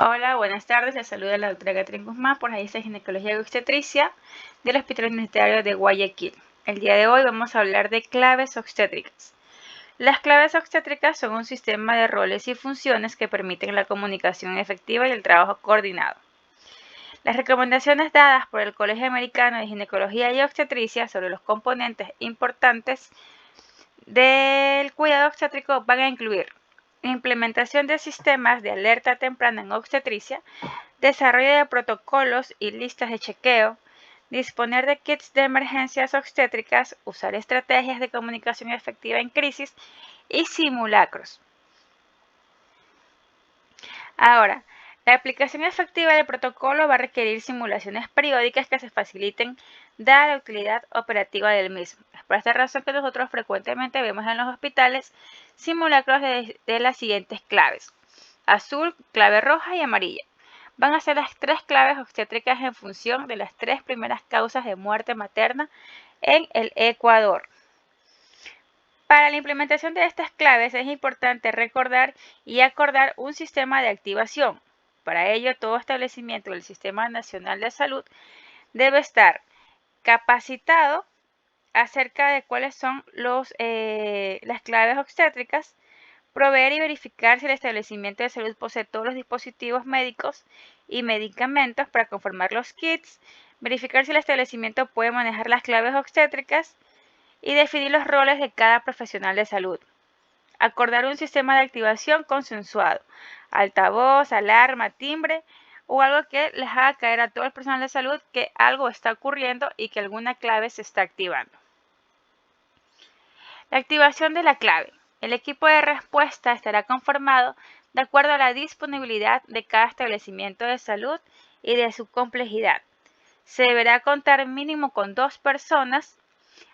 Hola, buenas tardes. Les saluda la doctora Catherine Guzmán por la Agencia de Ginecología y Obstetricia del Hospital Universitario de Guayaquil. El día de hoy vamos a hablar de claves obstétricas. Las claves obstétricas son un sistema de roles y funciones que permiten la comunicación efectiva y el trabajo coordinado. Las recomendaciones dadas por el Colegio Americano de Ginecología y Obstetricia sobre los componentes importantes del cuidado obstétrico van a incluir la implementación de sistemas de alerta temprana en obstetricia, desarrollo de protocolos y listas de chequeo, disponer de kits de emergencias obstétricas, usar estrategias de comunicación efectiva en crisis y simulacros. Ahora, la aplicación efectiva del protocolo va a requerir simulaciones periódicas que se faciliten dada la utilidad operativa del mismo. Es por esta razón que nosotros frecuentemente vemos en los hospitales simulacros de las siguientes claves: azul, clave roja y amarilla. Van a ser las tres claves obstétricas en función de las tres primeras causas de muerte materna en el Ecuador. Para la implementación de estas claves es importante recordar y acordar un sistema de activación. Para ello, todo establecimiento del Sistema Nacional de Salud debe estar capacitado acerca de cuáles son las claves obstétricas, proveer y verificar si el establecimiento de salud posee todos los dispositivos médicos y medicamentos para conformar los kits, verificar si el establecimiento puede manejar las claves obstétricas y definir los roles de cada profesional de salud. Acordar un sistema de activación consensuado, altavoz, alarma, timbre o algo que les haga caer a todo el personal de salud que algo está ocurriendo y que alguna clave se está activando. La activación de la clave. El equipo de respuesta estará conformado de acuerdo a la disponibilidad de cada establecimiento de salud y de su complejidad. Se deberá contar mínimo con 2 personas,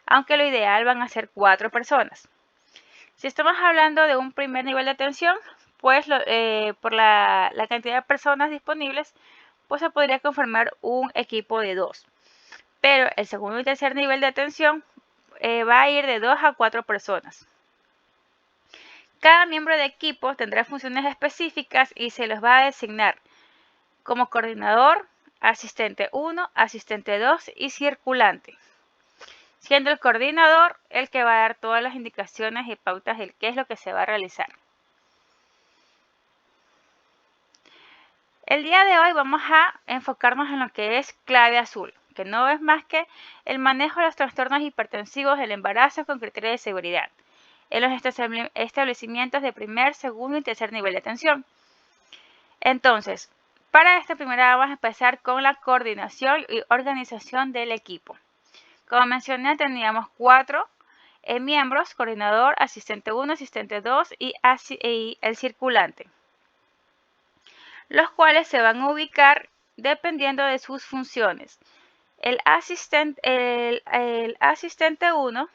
aunque lo ideal van a ser 4 personas. Si estamos hablando de un primer nivel de atención, pues por la cantidad de personas disponibles, pues se podría conformar un equipo de 2. Pero el segundo y tercer nivel de atención va a ir de 2 a 4 personas. Cada miembro de equipo tendrá funciones específicas y se los va a designar como coordinador, asistente 1, asistente 2 y circulante, siendo el coordinador el que va a dar todas las indicaciones y pautas de qué es lo que se va a realizar. El día de hoy vamos a enfocarnos en lo que es clave azul, que no es más que el manejo de los trastornos hipertensivos del embarazo con criterios de seguridad en los establecimientos de primer, segundo y tercer nivel de atención. Entonces, para esta primera vamos a empezar con la coordinación y organización del equipo. Como mencioné, teníamos 4 miembros: coordinador, asistente 1, asistente 2 y el circulante, los cuales se van a ubicar dependiendo de sus funciones. El asistente 1,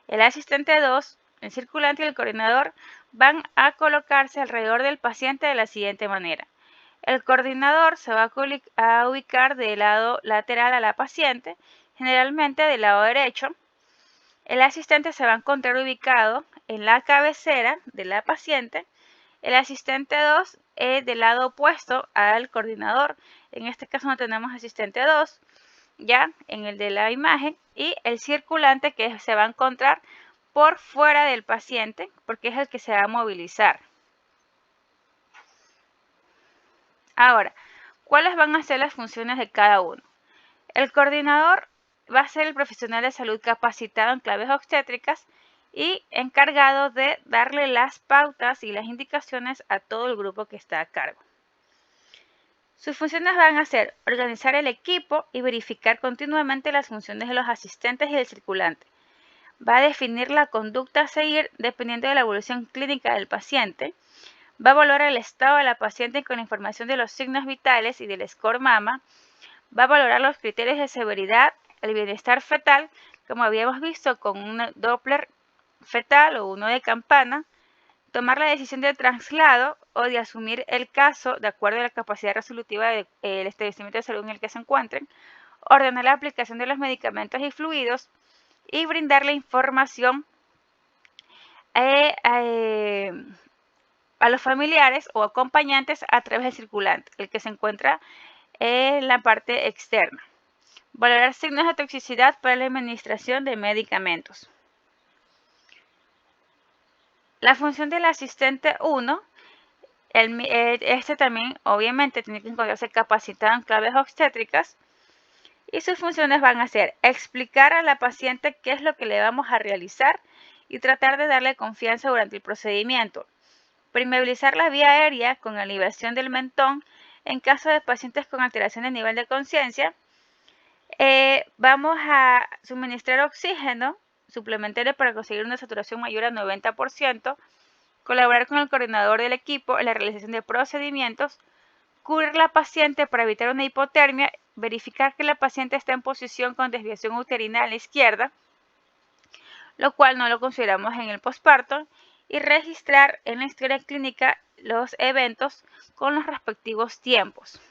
el asistente 2, el circulante y el coordinador van a colocarse alrededor del paciente de la siguiente manera. El coordinador se va a ubicar del lado lateral a la paciente, generalmente del lado derecho. El asistente se va a encontrar ubicado en la cabecera de la paciente. El asistente 2 es del lado opuesto al coordinador. En este caso no tenemos asistente 2, ya en el de la imagen. Y el circulante, que se va a encontrar por fuera del paciente, porque es el que se va a movilizar. Ahora, ¿cuáles van a ser las funciones de cada uno? El coordinador va a ser el profesional de salud capacitado en claves obstétricas y encargado de darle las pautas y las indicaciones a todo el grupo que está a cargo. Sus funciones van a ser organizar el equipo y verificar continuamente las funciones de los asistentes y del circulante. Va a definir la conducta a seguir dependiendo de la evolución clínica del paciente. Va a valorar el estado de la paciente con la información de los signos vitales y del score mama. Va a valorar los criterios de severidad, el bienestar fetal, como habíamos visto con un Doppler fetal o uno de campana. Tomar la decisión de traslado o de asumir el caso de acuerdo a la capacidad resolutiva del establecimiento de salud en el que se encuentren. Ordenar la aplicación de los medicamentos y fluidos y brindar la información a los familiares o acompañantes a través del circulante, el que se encuentra en la parte externa. Valorar signos de toxicidad para la administración de medicamentos. La función del asistente 1, este también obviamente tiene que encontrarse capacitado en claves obstétricas y sus funciones van a ser explicar a la paciente qué es lo que le vamos a realizar y tratar de darle confianza durante el procedimiento. Permeabilizar la vía aérea con la liberación del mentón en caso de pacientes con alteración de nivel de conciencia. Vamos a suministrar oxígeno suplementario para conseguir una saturación mayor al 90%, colaborar con el coordinador del equipo en la realización de procedimientos, cubrir la paciente para evitar una hipotermia, verificar que la paciente está en posición con desviación uterina a la izquierda, lo cual no lo consideramos en el posparto, y registrar en la historia clínica los eventos con los respectivos tiempos.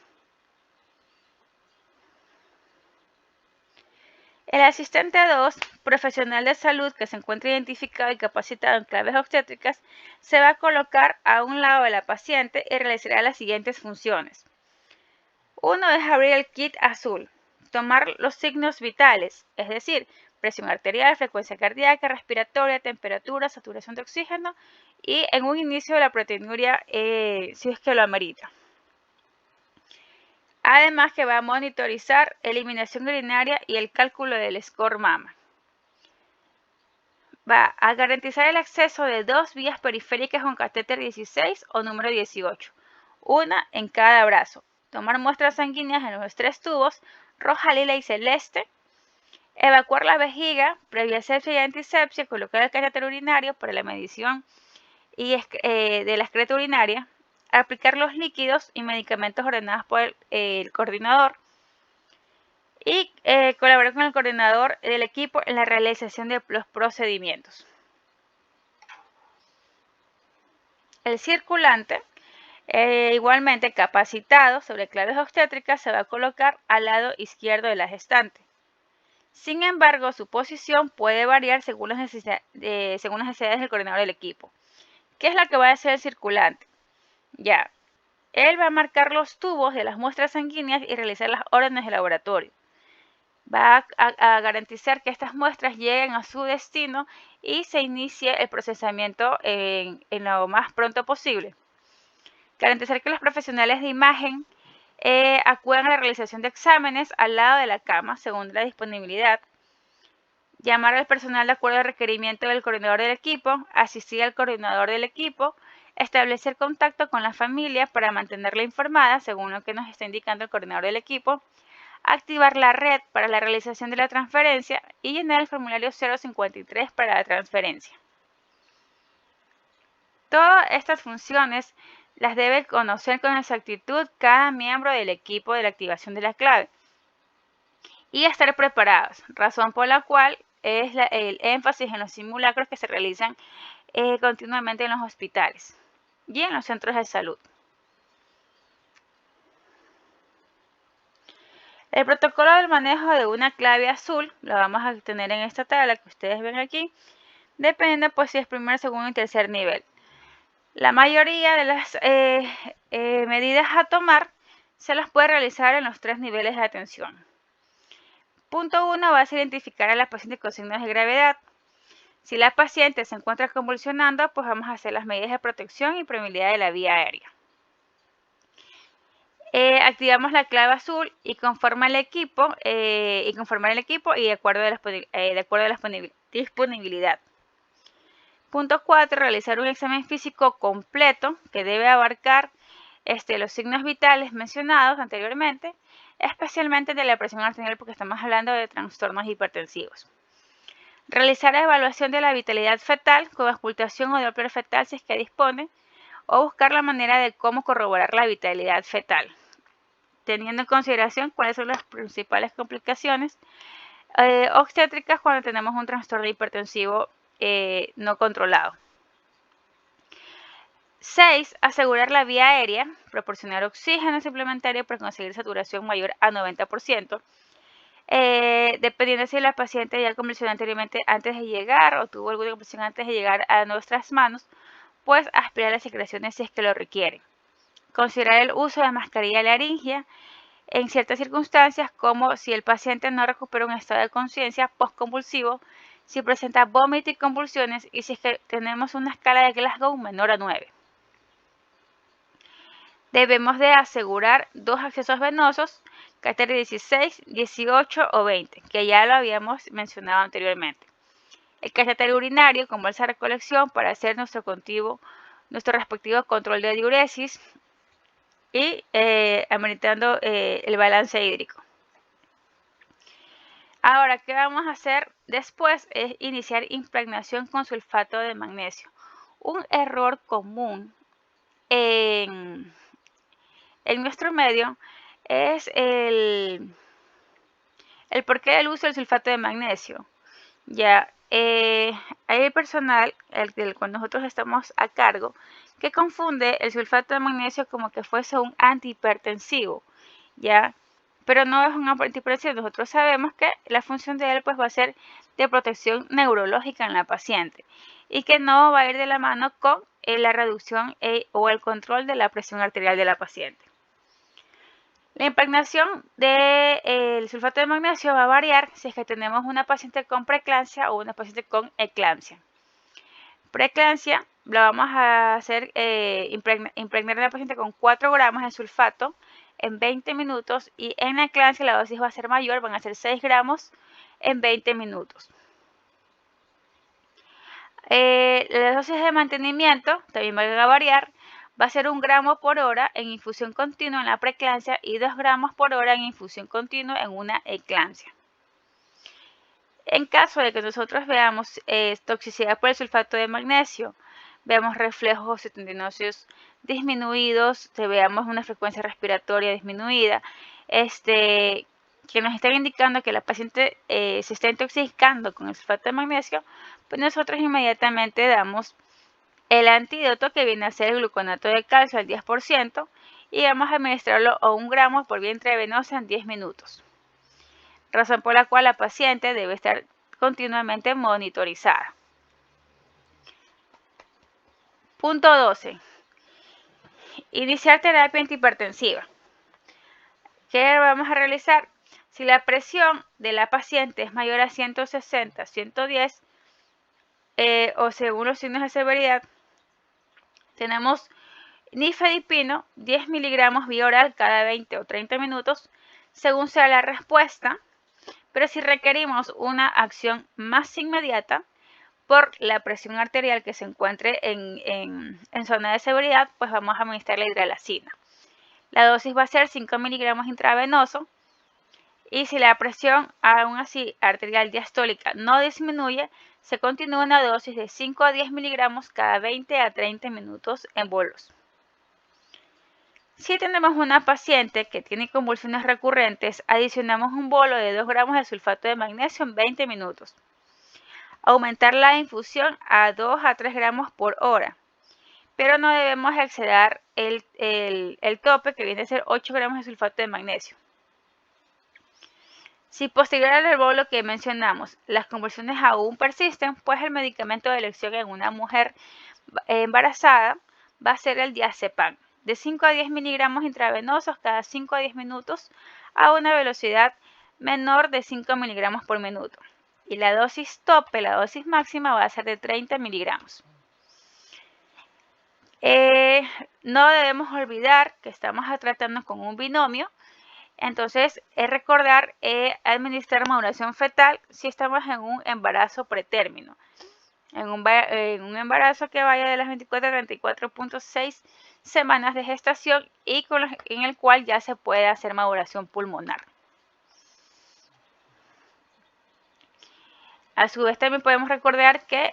El asistente 2, profesional de salud que se encuentra identificado y capacitado en claves obstétricas, se va a colocar a un lado de la paciente y realizará las siguientes funciones. Uno es abrir el kit azul, tomar los signos vitales, es decir, presión arterial, frecuencia cardíaca, respiratoria, temperatura, saturación de oxígeno y en un inicio de la proteinuria si es que lo amerita. Además que va a monitorizar eliminación urinaria y el cálculo del score MAMA. Va a garantizar el acceso de 2 vías periféricas con catéter 16 o número 18, una en cada brazo. Tomar muestras sanguíneas en los 3 tubos, roja, lila y celeste. Evacuar la vejiga, previa asepsia y antisepsia, colocar el catéter urinario para la medición de la excreta urinaria. Aplicar los líquidos y medicamentos ordenados por el coordinador. Y colaborar con el coordinador del equipo en la realización de los procedimientos. El circulante, igualmente capacitado sobre claves obstétricas, se va a colocar al lado izquierdo de la gestante. Sin embargo, su posición puede variar según las necesidades del coordinador del equipo. ¿Qué es lo que va a hacer el circulante? Ya, él va a marcar los tubos de las muestras sanguíneas y realizar las órdenes de laboratorio. Va a garantizar que estas muestras lleguen a su destino y se inicie el procesamiento en lo más pronto posible. Garantizar que los profesionales de imagen acudan a la realización de exámenes al lado de la cama según la disponibilidad. Llamar al personal de acuerdo al requerimiento del coordinador del equipo, asistir al coordinador del equipo, establecer contacto con la familia para mantenerla informada según lo que nos está indicando el coordinador del equipo, activar la red para la realización de la transferencia y llenar el formulario 053 para la transferencia. Todas estas funciones las debe conocer con exactitud cada miembro del equipo de la activación de la clave y estar preparados, razón por la cual es el énfasis en los simulacros que se realizan continuamente en los hospitales y en los centros de salud. El protocolo del manejo de una clave azul, lo vamos a tener en esta tabla que ustedes ven aquí, depende pues si es primer, segundo y tercer nivel. La mayoría de las medidas a tomar se las puede realizar en los 3 niveles de atención. Punto 1 va a ser identificar a la paciente con signos de gravedad. Si la paciente se encuentra convulsionando, pues vamos a hacer las medidas de protección y permeabilidad de la vía aérea. Activamos la clave azul y conforma el equipo y de acuerdo a la disponibilidad. Punto 4. Realizar un examen físico completo que debe abarcar los signos vitales mencionados anteriormente, especialmente de la presión arterial porque estamos hablando de trastornos hipertensivos. Realizar la evaluación de la vitalidad fetal con auscultación o Doppler fetal si es que dispone, o buscar la manera de cómo corroborar la vitalidad fetal, teniendo en consideración cuáles son las principales complicaciones obstétricas cuando tenemos un trastorno hipertensivo no controlado. 6. Asegurar la vía aérea, proporcionar oxígeno suplementario para conseguir saturación mayor a 90%. Dependiendo si la paciente ya convulsionó anteriormente antes de llegar o tuvo alguna convulsión antes de llegar a nuestras manos, pues aspirar las secreciones si es que lo requieren. Considerar el uso de mascarilla laringea en ciertas circunstancias, como si el paciente no recupera un estado de conciencia postconvulsivo, si presenta vómito y convulsiones y si es que tenemos una escala de Glasgow menor a 9. Debemos de asegurar 2 accesos venosos, catéter 16, 18 o 20, que ya lo habíamos mencionado anteriormente. El catéter urinario con bolsa de recolección para hacer nuestro respectivo control de diuresis y administrando el balance hídrico. Ahora, ¿qué vamos a hacer después? Es iniciar impregnación con sulfato de magnesio. Un error común en nuestro medio es el porqué del uso del sulfato de magnesio. Ya, hay personal, del cual nosotros estamos a cargo, que confunde el sulfato de magnesio como que fuese un antihipertensivo, ¿ya? Pero no es un antihipertensivo. Nosotros sabemos que la función de él pues va a ser de protección neurológica en la paciente y que no va a ir de la mano con la reducción o el control de la presión arterial de la paciente. La impregnación del sulfato de magnesio va a variar si es que tenemos una paciente con preeclampsia o una paciente con eclampsia. Preeclampsia la vamos a hacer impregnar a la paciente con 4 gramos de sulfato en 20 minutos y en la eclampsia la dosis va a ser mayor, van a ser 6 gramos en 20 minutos. La dosis de mantenimiento también va a variar. Va a ser 1 gramo por hora en infusión continua en la preeclampsia y 2 gramos por hora en infusión continua en una eclampsia. En caso de que nosotros veamos toxicidad por el sulfato de magnesio, veamos reflejos tetinosos disminuidos, veamos una frecuencia respiratoria disminuida, que nos están indicando que la paciente se está intoxicando con el sulfato de magnesio, pues nosotros inmediatamente damos el antídoto, que viene a ser el gluconato de calcio al 10%, y vamos a administrarlo a 1 gramo por vía intravenosa en 10 minutos. Razón por la cual la paciente debe estar continuamente monitorizada. Punto 12. Iniciar terapia antihipertensiva. ¿Qué vamos a realizar? Si la presión de la paciente es mayor a 160, 110, o según los signos de severidad, tenemos nifedipino 10 miligramos vía oral cada 20 o 30 minutos, según sea la respuesta. Pero si requerimos una acción más inmediata por la presión arterial que se encuentre en zona de severidad, pues vamos a administrar la hidralazina. La dosis va a ser 5 miligramos intravenoso. Y si la presión aún así arterial diastólica no disminuye, se continúa una dosis de 5 a 10 miligramos cada 20 a 30 minutos en bolos. Si tenemos una paciente que tiene convulsiones recurrentes, adicionamos un bolo de 2 gramos de sulfato de magnesio en 20 minutos. Aumentar la infusión a 2 a 3 gramos por hora, pero no debemos exceder el tope, que viene a ser 8 gramos de sulfato de magnesio. Si posterior al bolo que mencionamos las convulsiones aún persisten, pues el medicamento de elección en una mujer embarazada va a ser el diazepam, de 5 a 10 miligramos intravenosos cada 5 a 10 minutos a una velocidad menor de 5 miligramos por minuto. Y la dosis tope, la dosis máxima, va a ser de 30 miligramos. No debemos olvidar que estamos tratando con un binomio. Entonces, es recordar administrar maduración fetal si estamos en un embarazo pretérmino. En un embarazo que vaya de las 24 a 34.6 semanas de gestación y en el cual ya se puede hacer maduración pulmonar. A su vez, también podemos recordar que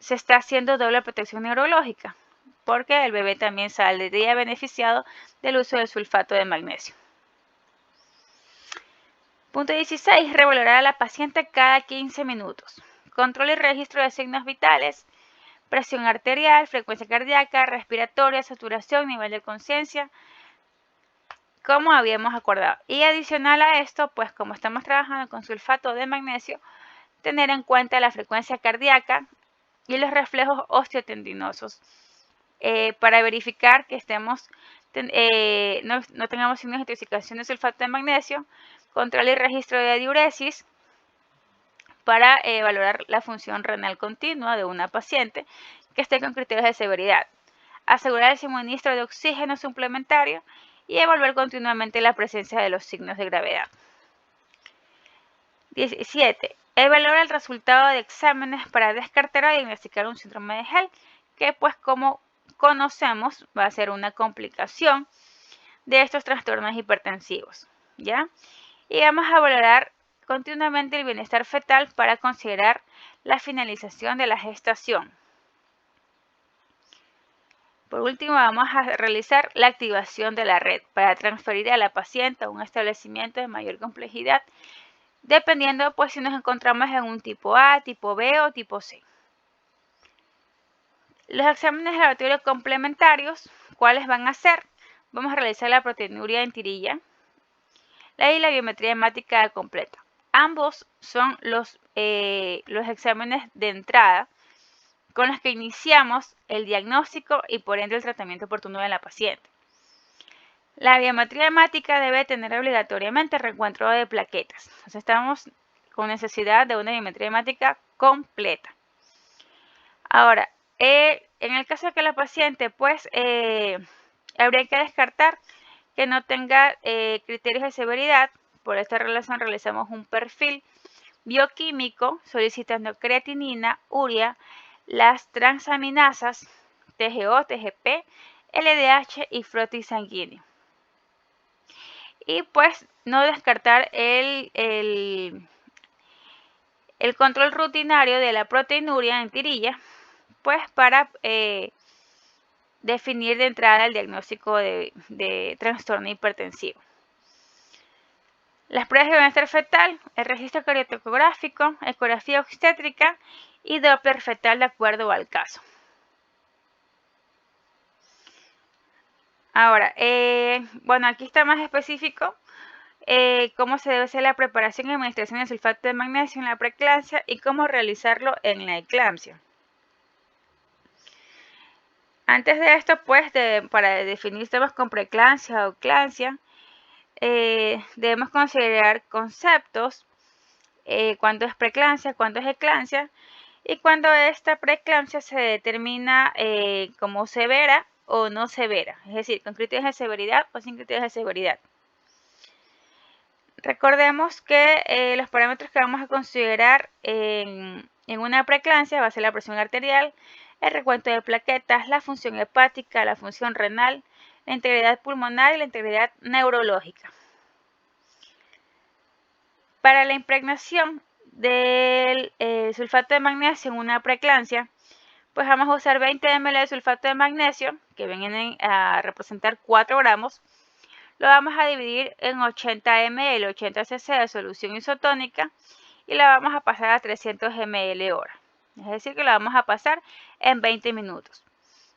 se está haciendo doble protección neurológica, porque el bebé también saldría beneficiado del uso del sulfato de magnesio. Punto 16. Revalorar a la paciente cada 15 minutos. Control y registro de signos vitales, presión arterial, frecuencia cardíaca, respiratoria, saturación, nivel de conciencia, como habíamos acordado. Y adicional a esto, pues como estamos trabajando con sulfato de magnesio, tener en cuenta la frecuencia cardíaca y los reflejos osteotendinosos para verificar que no tengamos signos de intoxicación de sulfato de magnesio, control y registro de diuresis para valorar la función renal continua de una paciente que esté con criterios de severidad, asegurar el suministro de oxígeno suplementario y evaluar continuamente la presencia de los signos de gravedad. 17. Evaluar el resultado de exámenes para descartar o diagnosticar un síndrome de HELLP, que pues como conocemos va a ser una complicación de estos trastornos hipertensivos, ¿ya? Y vamos a valorar continuamente el bienestar fetal para considerar la finalización de la gestación. Por último, vamos a realizar la activación de la red para transferir a la paciente a un establecimiento de mayor complejidad, dependiendo pues si nos encontramos en un tipo A, tipo B o tipo C. Los exámenes de laboratorio complementarios, ¿cuáles van a ser? Vamos a realizar la proteinuria en tirilla y la biometría hemática completa. Ambos son los exámenes de entrada con los que iniciamos el diagnóstico y por ende el tratamiento oportuno de la paciente. La biometría hemática debe tener obligatoriamente reencuentro de plaquetas. Entonces estamos con necesidad de una biometría hemática completa. Ahora, en el caso de que la paciente, pues, habría que descartar que no tenga criterios de severidad. Por esta relación realizamos un perfil bioquímico solicitando creatinina, urea, las transaminasas, TGO, TGP, LDH y frotis sanguíneo. Y pues no descartar el control rutinario de la proteinuria en tirilla, pues para definir de entrada el diagnóstico de trastorno hipertensivo. Las pruebas de bienestar fetal, el registro cardiotocográfico, ecografía obstétrica y Doppler fetal de acuerdo al caso. Ahora, bueno, aquí está más específico cómo se debe hacer la preparación y administración de sulfato de magnesio en la preeclampsia y cómo realizarlo en la eclampsia. Antes de esto, pues, para definir temas con preeclampsia o eclampsia, debemos considerar conceptos, cuándo es preeclampsia, cuándo es eclampsia, y cuando esta preeclampsia se determina como severa o no severa, es decir, con criterios de severidad o sin criterios de severidad. Recordemos que los parámetros que vamos a considerar en una preeclampsia va a ser la presión arterial, el recuento de plaquetas, la función hepática, la función renal, la integridad pulmonar y la integridad neurológica. Para la impregnación del sulfato de magnesio en una preeclampsia, pues vamos a usar 20 ml de sulfato de magnesio, que vienen a representar 4 gramos. Lo vamos a dividir en 80 ml, 80 cc de solución isotónica y la vamos a pasar a 300 ml hora. Es decir, que la vamos a pasar en 20 minutos.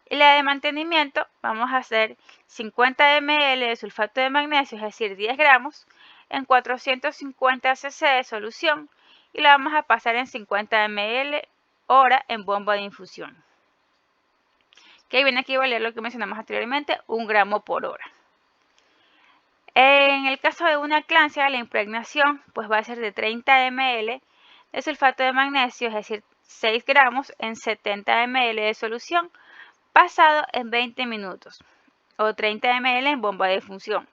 Y la de mantenimiento, vamos a hacer 50 ml de sulfato de magnesio, es decir, 10 gramos, en 450 cc de solución y la vamos a pasar en 50 ml hora en bomba de infusión, que viene a equivaler a lo que mencionamos anteriormente, 1 gramo por hora. En el caso de una eclampsia, la impregnación pues va a ser de 30 ml de sulfato de magnesio, es decir, 6 gramos en 70 ml de solución, pasado en 20 minutos, o 30 ml en bomba de infusión.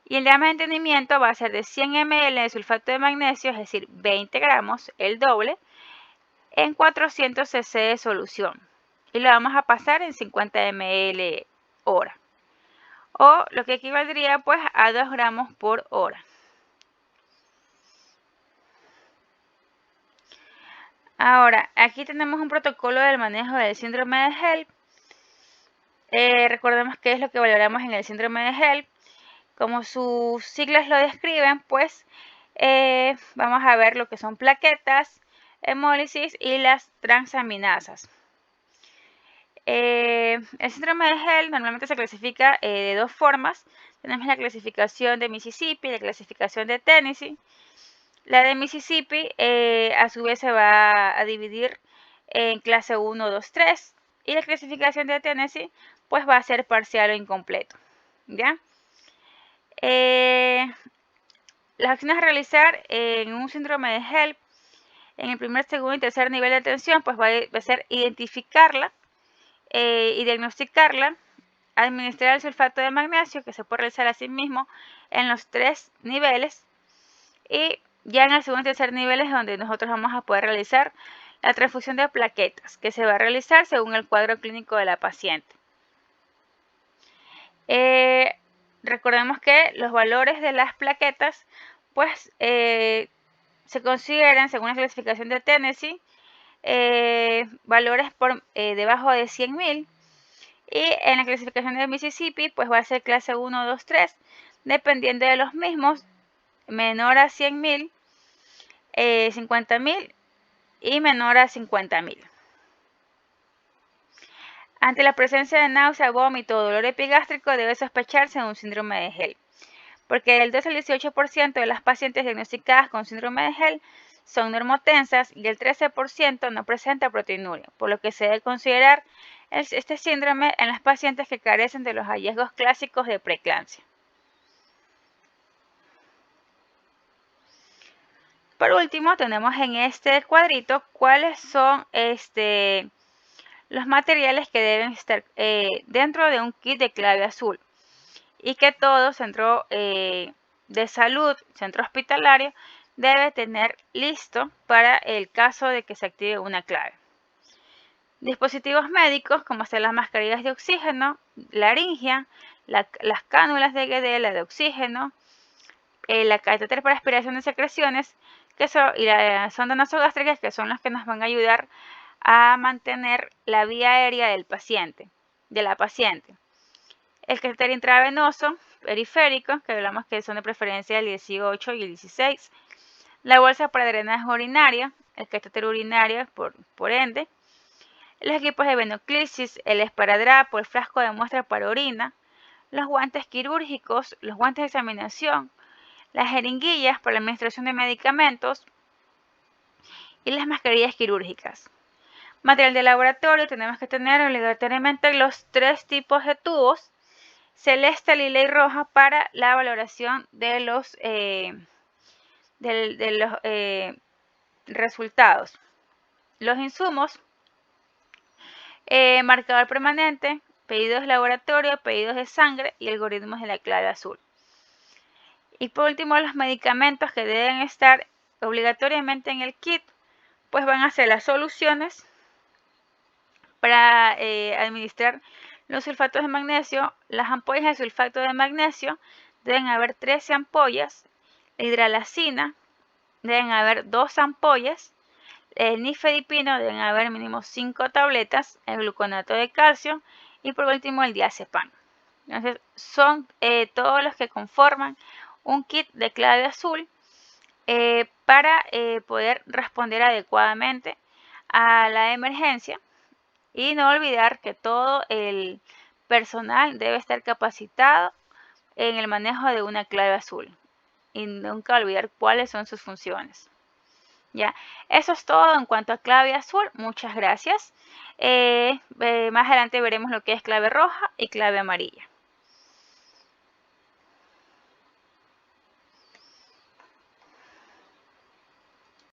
Y el de mantenimiento va a ser de 100 ml de sulfato de magnesio, es decir, 20 gramos, el doble, en 400 cc de solución. Y lo vamos a pasar en 50 ml hora. O lo que equivaldría pues a 2 gramos por hora. Ahora, aquí tenemos un protocolo del manejo del síndrome de HELLP. Recordemos qué es lo que valoramos en el síndrome de HELLP. Como sus siglas lo describen, pues vamos a ver lo que son plaquetas, hemólisis y las transaminasas. El síndrome de HELLP normalmente se clasifica de 2 formas. Tenemos la clasificación de Mississippi y la clasificación de Tennessee. La de Mississippi a su vez se va a dividir en clase 1, 2, 3. Y la clasificación de Tennessee pues va a ser parcial o incompleto. ¿Ya? Las acciones a realizar en un síndrome de HELP, en el primer, segundo y tercer nivel de atención, pues va a ser identificarla y diagnosticarla, administrar el sulfato de magnesio, que se puede realizar a sí mismo en los 3 niveles, y ya en el segundo y tercer nivel es donde nosotros vamos a poder realizar la transfusión de plaquetas, que se va a realizar según el cuadro clínico de la paciente. Recordemos que los valores de las plaquetas pues se consideran, según la clasificación de Tennessee, valores por debajo de 100.000, y en la clasificación de Mississippi pues va a ser clase 1, 2, 3, dependiendo de los mismos, menor a 100.000, 50.000 y menor a 50.000. Ante la presencia de náusea, vómito o dolor epigástrico debe sospecharse de un síndrome de HELP, porque el 2 al 18% de las pacientes diagnosticadas con síndrome de HELP son normotensas y el 13% no presenta proteinuria, por lo que se debe considerar este síndrome en las pacientes que carecen de los hallazgos clásicos de preeclampsia. Por último, tenemos en este cuadrito cuáles son los materiales que deben estar dentro de un kit de clave azul, y que todo centro de salud, centro hospitalario, debe tener listo para el caso de que se active una clave. Dispositivos médicos como son las mascarillas de oxígeno, laringia, las cánulas de Guedel, la de oxígeno, la catéter para aspiración de secreciones, y la sonda nasogástrica, que son las que nos van a ayudar a mantener la vía aérea del paciente, de la paciente. El catéter intravenoso periférico, que hablamos que son de preferencia el 18 y el 16. La bolsa para drenaje urinario, el catéter urinario por ende. Los equipos de venoclisis, el esparadrapo, el frasco de muestra para orina. Los guantes quirúrgicos, los guantes de examinación, las jeringuillas para la administración de medicamentos y las mascarillas quirúrgicas. Material de laboratorio, tenemos que tener obligatoriamente los 3 tipos de tubos, celeste, lila y roja, para la valoración de los, resultados. Los insumos, marcador permanente, pedidos de laboratorio, pedidos de sangre y algoritmos de la clave azul. Y por último, los medicamentos que deben estar obligatoriamente en el kit, pues van a ser las soluciones para administrar los sulfatos de magnesio. Las ampollas de sulfato de magnesio deben haber 13 ampollas, la hidralacina deben haber 2 ampollas, el nifedipino deben haber mínimo 5 tabletas, el gluconato de calcio y por último el diazepam. Entonces son todos los que conforman un kit de clave azul para poder responder adecuadamente a la emergencia. Y no olvidar que todo el personal debe estar capacitado en el manejo de una clave azul. Y nunca olvidar cuáles son sus funciones. Ya, eso es todo en cuanto a clave azul. Muchas gracias. Más adelante veremos lo que es clave roja y clave amarilla.